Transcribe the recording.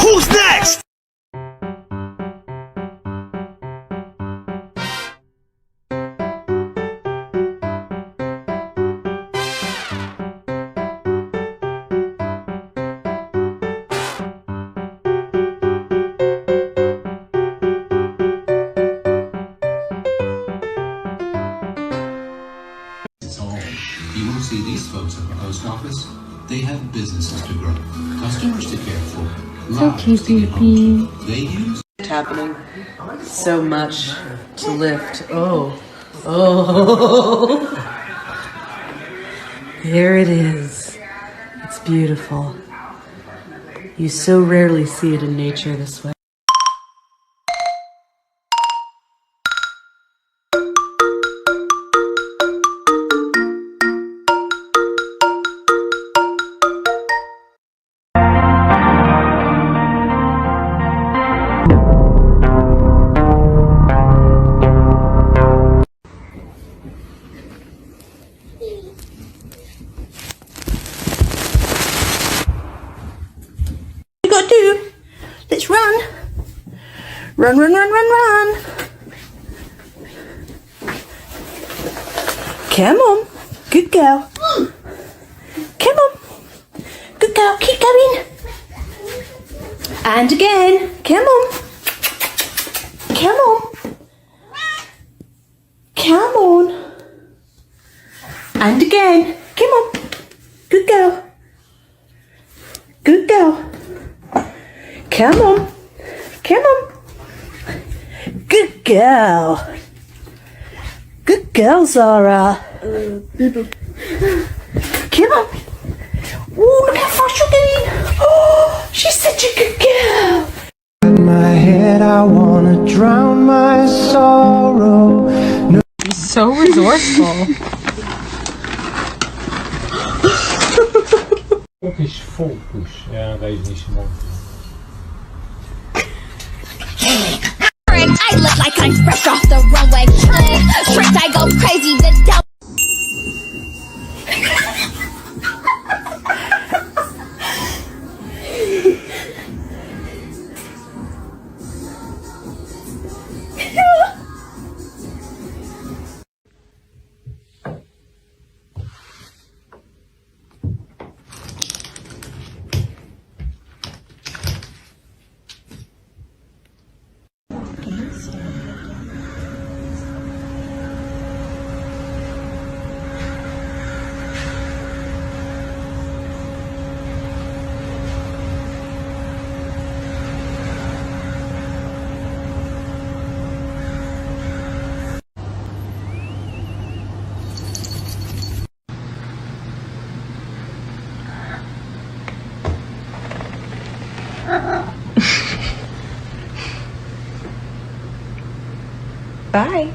Who's next? You won't see these folks at the post office. They have businesses to grow, customers to care for, lives to get home to. They use Happening so much to lift. Oh, there it is. It's beautiful. You so rarely see it in nature this way. Let's run. Run, run, run, run, run. Come on. Good girl. Come on. Good girl. Keep going. And again. Come on. Come on. Come on. And again. Come on. Good girl. Good girl. Come on. Come on. Good girl. Good girl, Zara. Come on. Oh, look how fast you're going. Oh, she's such a good girl. In my head, I wanna drown my sorrow. No. He's so resourceful. Focus, focus. Ja, deze is niet zo mooi. I look like I'm fresh off the runway. Trick, I go crazy. The doubt. Bye.